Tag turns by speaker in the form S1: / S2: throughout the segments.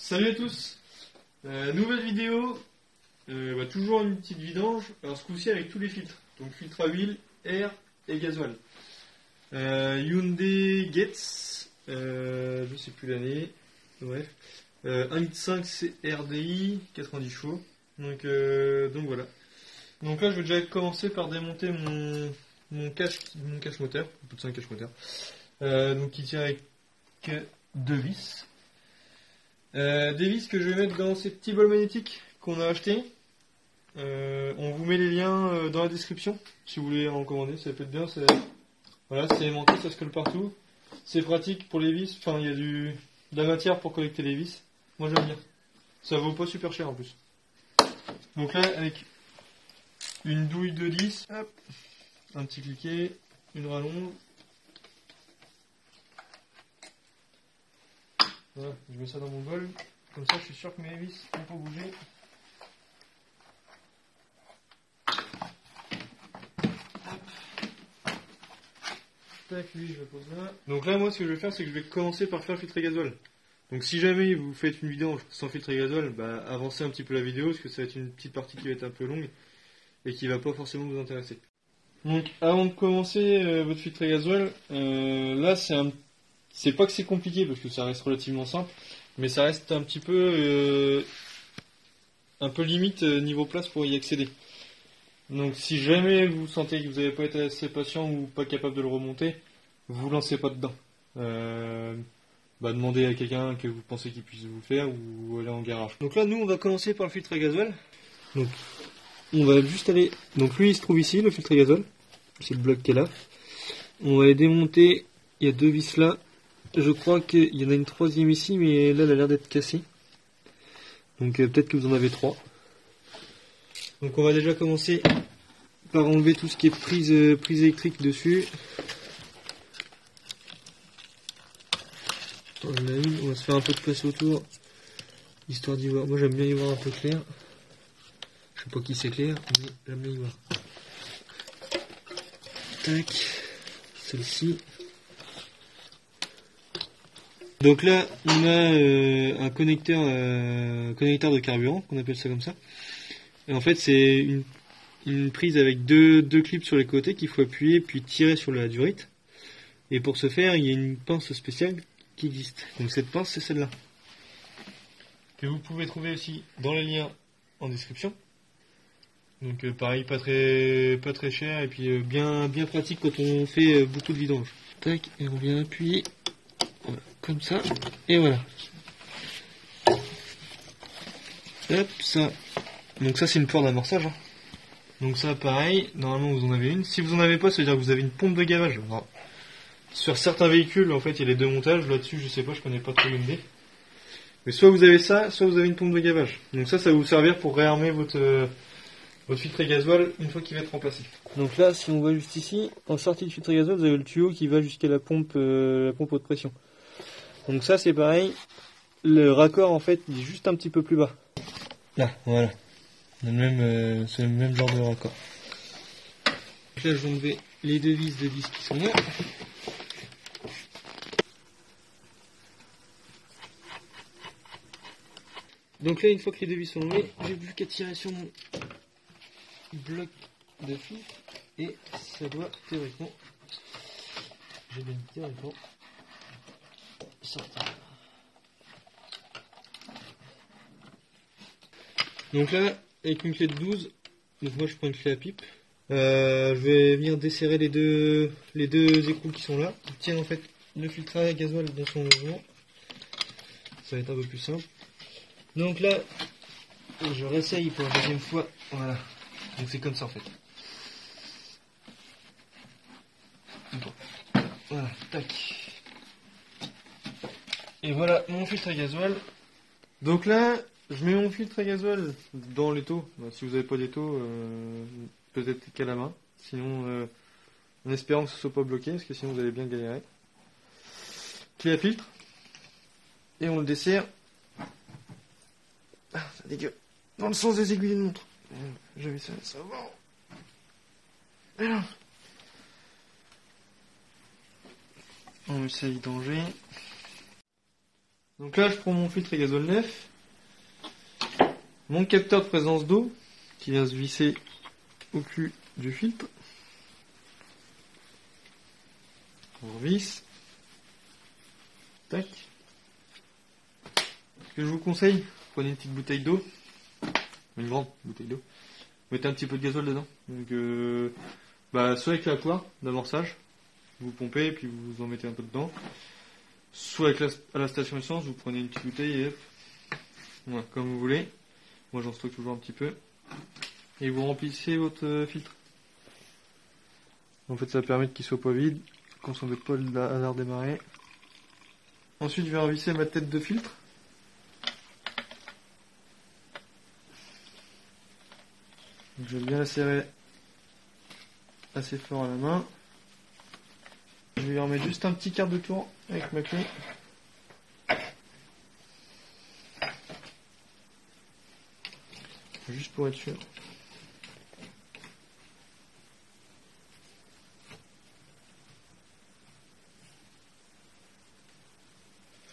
S1: Salut à tous, nouvelle vidéo, toujours une petite vidange, alors ce coup-ci avec tous les filtres, donc filtre à huile, air et gasoil. Hyundai Getz, je sais plus l'année, bref, 1,5 litre CRDI, 90 chevaux, donc voilà. Donc là je vais déjà commencer par démonter mon cache moteur, un peu de 5 cache moteur, donc qui tient avec deux vis. Des vis que je vais mettre dans ces petits bols magnétiques qu'on a achetés. On vous met les liens dans la description si vous voulez en commander, ça peut être bien. Voilà, c'est aimanté, ça se colle partout. C'est pratique pour les vis, enfin il y a de la matière pour connecter les vis. Moi j'aime bien. Ça vaut pas super cher en plus. Donc là, avec une douille de 10, hop, un petit cliquet, une rallonge. Voilà, je mets ça dans mon bol. Comme ça, je suis sûr que mes vis vont pas bouger. Tac, lui, je le pose là. Donc là, moi, ce que je vais faire, c'est que je vais commencer par faire le filtre à gasoil. Donc si jamais vous faites une vidéo sans filtre à gasoil, bah avancez un petit peu la vidéo, parce que ça va être une petite partie qui va être un peu longue et qui va pas forcément vous intéresser. Donc avant de commencer votre filtre à gasoil, là c'est pas que c'est compliqué, parce que ça reste relativement simple, mais ça reste un petit peu limite niveau place pour y accéder. Donc si jamais vous sentez que vous n'avez pas été assez patient ou pas capable de le remonter, vous lancez pas dedans. Demandez à quelqu'un que vous pensez qu'il puisse vous le faire ou aller en garage. Donc là nous on va commencer par le filtre à gasoil. Donc on va juste aller. Donc lui il se trouve ici, le filtre à gasoil. C'est le bloc qui est là. On va les démonter. Il y a deux vis là. Je crois qu'il y en a une troisième ici, mais là elle a l'air d'être cassée. Donc peut-être que vous en avez trois. Donc on va déjà commencer par enlever tout ce qui est prise électrique dessus. On va se faire un peu de place autour, histoire d'y voir. Moi j'aime bien y voir un peu clair. Je sais pas qui c'est clair, mais j'aime bien y voir. Tac, celle-ci. Donc là on a un connecteur de carburant, qu'on appelle ça comme ça. Et en fait c'est une prise avec deux clips sur les côtés qu'il faut appuyer puis tirer sur la durite. Et pour ce faire, il y a une pince spéciale qui existe. Donc cette pince, c'est celle-là. Que vous pouvez trouver aussi dans les liens en description. Donc pareil, pas très cher et puis bien pratique quand on fait beaucoup de vidange. Tac, et on vient appuyer voilà, comme ça. Et voilà. Hop, ça. Donc ça c'est une poire d'amorçage. Donc ça pareil, normalement vous en avez une. Si vous en avez pas, ça veut dire que vous avez une pompe de gavage. Alors, sur certains véhicules, en fait, il y a les deux montages. Là-dessus, je sais pas, je connais pas trop Hyundai. Mais soit vous avez ça, soit vous avez une pompe de gavage. Donc ça va vous servir pour réarmer votre filtre à gasoil une fois qu'il va être remplacé. Donc là, si on voit juste ici, en sortie de filtre à gasoil, vous avez le tuyau qui va jusqu'à la pompe haute pression. Donc ça, c'est pareil. Le raccord, en fait, il est juste un petit peu plus bas. Là, voilà. C'est le même genre de raccord. Donc là, je vais enlever les deux vis de vis qui sont là. Donc là, une fois que les deux vis sont enlevées, j'ai plus qu'à tirer sur mon bloc de filtre et ça doit théoriquement sortir. Donc là, avec une clé de 12, donc moi je prends une clé à pipe, je vais venir desserrer les deux écrous qui sont là, qui tiennent en fait le filtre à gasoil dans son logement. Ça va être un peu plus simple. Donc là, je réessaye pour la deuxième fois. Voilà. Donc c'est comme ça en fait. Bon. Voilà, tac. Et voilà mon filtre à gasoil. Donc là, je mets mon filtre à gasoil dans l'étau. Si vous n'avez pas d'étau, peut-être qu'à la main. Sinon, en espérant que ce ne soit pas bloqué, parce que sinon vous allez bien galérer. Clé à filtre. Et on le dessert. Ah, ça dégueule. Dans le sens des aiguilles de montre. J'avais ça avant. Alors. On essaye d'enlever. Donc là, je prends mon filtre à gazole neuf, mon capteur de présence d'eau qui vient se visser au cul du filtre. On revisse. Tac. Ce que je vous conseille, prenez une petite bouteille d'eau, une grande bouteille d'eau, mettez un petit peu de gazole dedans. Donc, soit avec la poire d'amorçage, vous pompez et puis vous en mettez un peu dedans. Soit avec à la station essence, vous prenez une petite bouteille et hop, voilà, comme vous voulez. Moi j'en stocke toujours un petit peu. Et vous remplissez votre filtre. En fait ça permet qu'il soit pas vide, qu'on s'en mette pas à la redémarrer. Ensuite je vais revisser ma tête de filtre. Donc, je vais bien la serrer assez fort à la main. Je vais y remettre juste un petit quart de tour avec ma clé. Juste pour être sûr.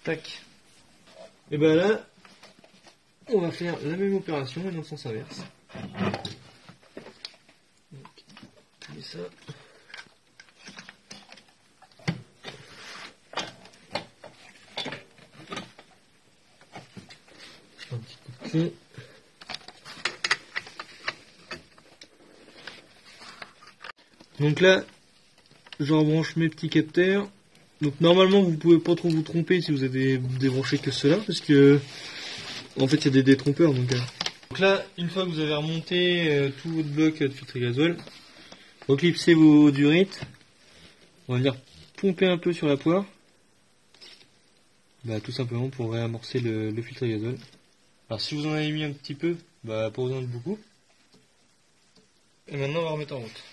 S1: Tac. Et ben là, on va faire la même opération mais dans le sens inverse. Donc, on met ça. Un petit coup de clé. Donc là, je rebranche mes petits capteurs. Donc normalement vous pouvez pas trop vous tromper si vous avez débranché que cela parce que en fait il y a des détrompeurs donc là une fois que vous avez remonté tout votre bloc de filtre à gazole, reclipsez vos durites, on va venir pomper un peu sur la poire, tout simplement pour réamorcer le filtre à gazole. Alors si vous en avez mis un petit peu, pas besoin de beaucoup. Et maintenant on va remettre en route.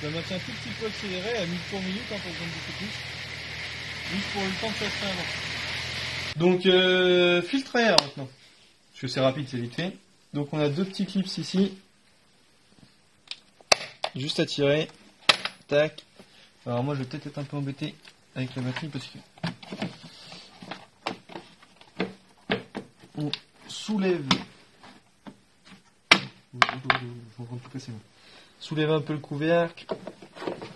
S1: Je la maintiens un tout petit peu accéléré à 1000 tours minute, pas besoin de beaucoup plus. Juste pour le temps que ça se fait avant. Donc filtre à air maintenant. Parce que c'est rapide, c'est vite fait. Donc on a deux petits clips ici. Juste à tirer. Tac. Alors moi je vais peut-être être un peu embêté avec la batterie parce que on soulève. Je vais tout casser. Soulève un peu le couvercle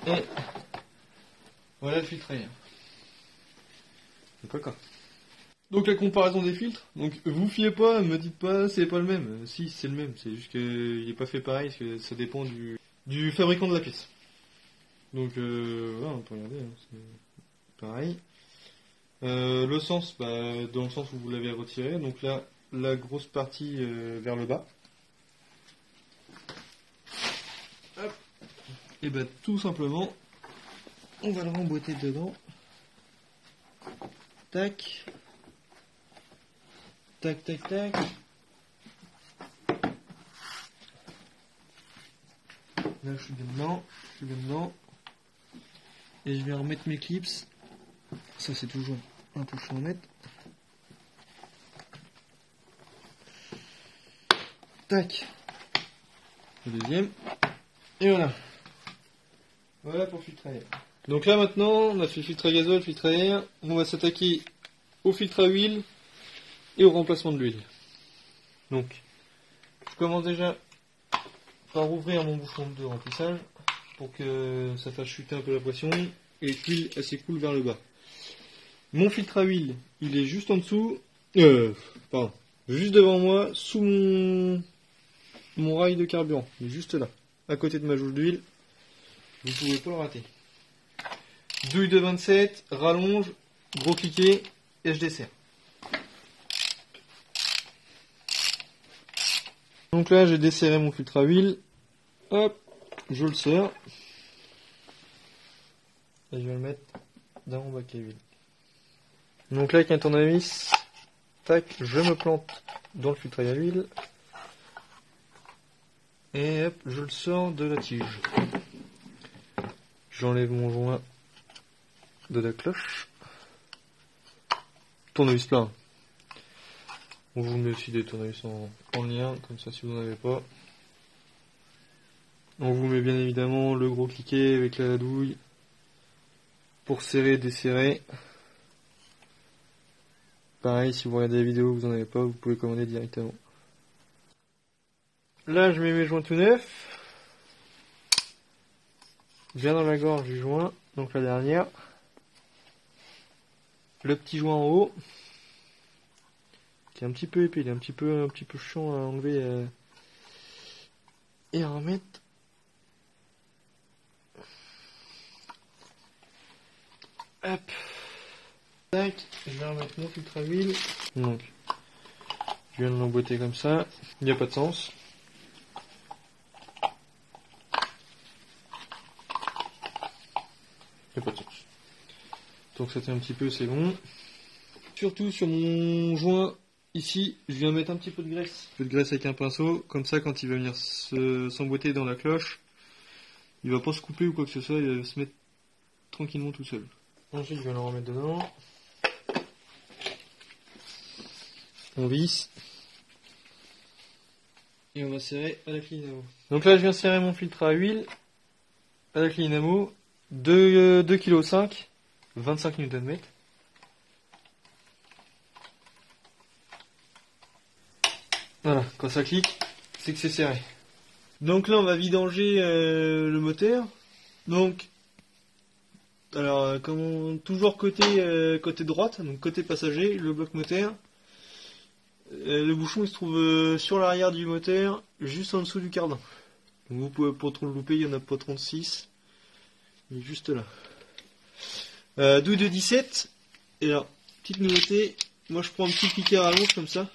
S1: et voilà le filtre à air. D'accord. Donc la comparaison des filtres. Donc vous fiez pas, me dites pas c'est pas le même. Si c'est le même, c'est juste qu'il n'est pas fait pareil, parce que ça dépend du fabricant de la pièce. Donc voilà, on peut regarder, hein, c'est pareil. Le sens, dans le sens où vous l'avez retiré. Donc là, la grosse partie vers le bas. Hop. Et tout simplement, on va le remboîter dedans. Tac. Tac, tac, tac. Là, je suis bien dedans. Et je vais remettre mes clips. Ça, c'est toujours un peu chaud à mettre. Tac. Le deuxième. Et voilà. Voilà pour filtre à air. Donc là maintenant, on a fait filtre à gazole, filtre à air. On va s'attaquer au filtre à huile et au remplacement de l'huile. Donc, je commence déjà par ouvrir mon bouchon de remplissage pour que ça fasse chuter un peu la pression et que l'huile elle s'écoule vers le bas. Mon filtre à huile, il est juste en dessous, juste devant moi, sous mon rail de carburant. Il est juste là, à côté de ma jauge d'huile. Vous pouvez pas le rater. Douille de 27, rallonge, gros cliquet, et je desserre. Donc là, j'ai desserré mon filtre à huile. Hop, je le serre. Et je vais le mettre dans mon bac à huile. Donc là, avec un tournevis, tac, je me plante dans le filtre à huile. Et hop, je le sors de la tige. J'enlève mon joint de la cloche. Tournevis plein. On vous met aussi des tournevis en lien, comme ça si vous n'en avez pas. On vous met bien évidemment le gros cliquet avec la douille pour serrer et desserrer. Pareil, si vous regardez la vidéo, vous en avez pas, vous pouvez commander directement. Là, je mets mes joints tout neufs. Bien dans la gorge du joint, donc la dernière. Le petit joint en haut, qui est un petit peu épais, il est un petit peu chiant à enlever et à remettre. Hop. Tac, je vais remettre mon filtre à huile. Donc, je viens de l'emboîter comme ça. Il n'y a pas de sens. Il n'y a pas de sens. Donc c'était un petit peu, c'est bon. Surtout sur mon joint, ici, je viens mettre un petit peu de graisse. Un peu de graisse avec un pinceau. Comme ça, quand il va venir s'emboîter dans la cloche, il va pas se couper ou quoi que ce soit, il va se mettre tranquillement tout seul. Ensuite, je vais le remettre dedans. On visse. Et on va serrer à la clé dynamo. Donc là, je viens serrer mon filtre à huile à la clé dynamo. 2,5 kg, 25 Nm. Voilà, quand ça clique, c'est que c'est serré. Donc là, on va vidanger le moteur. Donc, alors, toujours côté droite, donc côté passager, le bloc moteur. Le bouchon il se trouve sur l'arrière du moteur, juste en dessous du cardan. Donc vous pouvez pas trop le louper, il y en a pas 36. Il est juste là. Douille de 17. Et là, petite nouveauté, moi je prends un petit piquet à rallonge comme ça.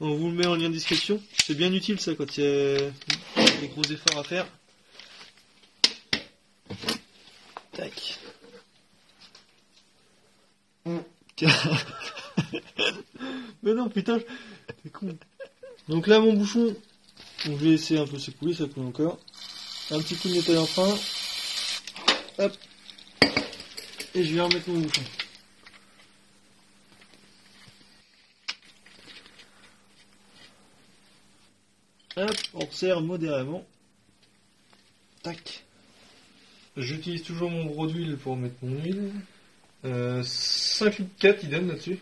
S1: On vous le met en lien de description. C'est bien utile ça quand il y a des gros efforts à faire. Tac. Mais non putain, t'es con. Donc là mon bouchon, je vais laisser un peu secouer, ça coule encore. Un petit coup de métal en frein. Hop. Et je vais remettre mon bouchon. Hop, on resserre modérément. Tac. J'utilise toujours mon gros d'huile pour mettre mon huile. 5 litres 4 il donne là-dessus.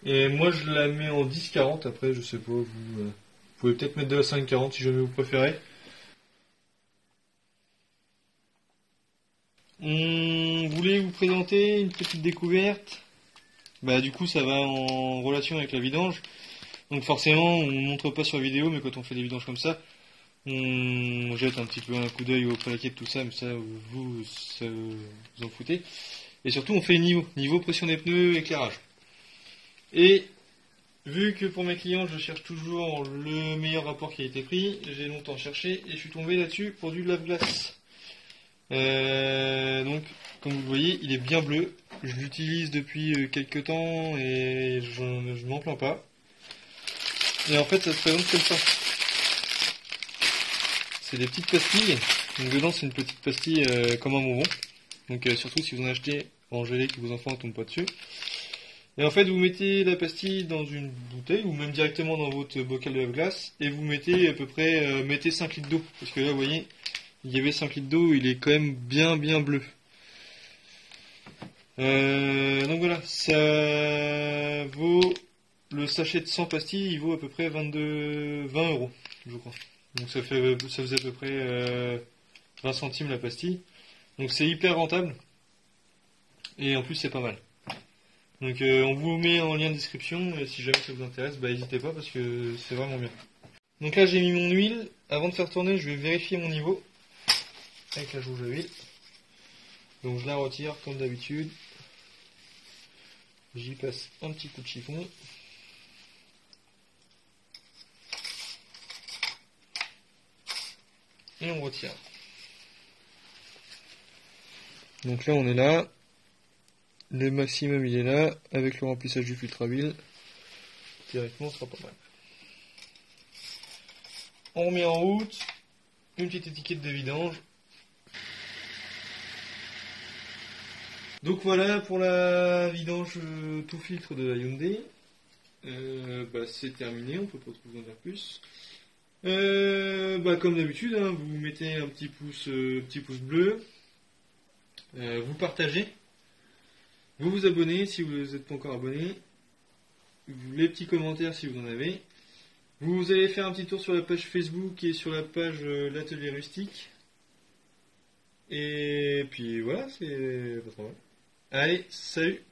S1: Et moi je la mets en 10-40, après je sais pas, vous pouvez peut-être mettre de la 5-40 si jamais vous préférez. On voulait vous présenter une petite découverte. Bah du coup ça va en relation avec la vidange. Donc forcément on ne montre pas sur la vidéo, mais quand on fait des vidanges comme ça, on jette un petit peu un coup d'œil aux plaquettes, tout ça, mais ça vous en foutez. Et surtout on fait niveau pression des pneus, éclairage. Et vu que pour mes clients je cherche toujours le meilleur rapport qualité-prix, j'ai longtemps cherché et je suis tombé là-dessus pour du lave-glace. Donc comme vous le voyez il est bien bleu, je l'utilise depuis quelques temps et je ne m'en plains pas. Et en fait ça se présente comme ça. C'est des petites pastilles, donc dedans c'est une petite pastille comme un bonbon, donc surtout si vous en achetez en gelée que vos enfants ne tombent pas dessus. Et en fait, vous mettez la pastille dans une bouteille, ou même directement dans votre bocal de lave-glace, et vous mettez à peu près mettez 5 litres d'eau. Parce que là, vous voyez, il y avait 5 litres d'eau, il est quand même bien bleu. Donc voilà, ça vaut, le sachet de 100 pastilles, il vaut à peu près 20 euros, je crois. Donc ça faisait à peu près 20 centimes la pastille. Donc c'est hyper rentable, et en plus c'est pas mal. Donc on vous met en lien de description, et si jamais ça vous intéresse, bah n'hésitez pas parce que c'est vraiment bien. Donc là j'ai mis mon huile, avant de faire tourner je vais vérifier mon niveau avec la jauge à huile. Donc je la retire comme d'habitude, j'y passe un petit coup de chiffon. Et on retire. Donc là on est là. Le maximum il est là, avec le remplissage du filtre à huile, théoriquement ce sera pas mal. On remet en route, une petite étiquette de vidange. Donc voilà pour la vidange tout filtre de la Hyundai. C'est terminé, on peut pas trop en dire plus. Comme d'habitude, hein, vous mettez un petit pouce bleu, vous partagez. Vous vous abonnez si vous n'êtes pas encore abonné. Les petits commentaires si vous en avez. Vous allez faire un petit tour sur la page Facebook et sur la page l'atelier rustique. Et puis voilà, c'est pas trop mal. Allez, salut!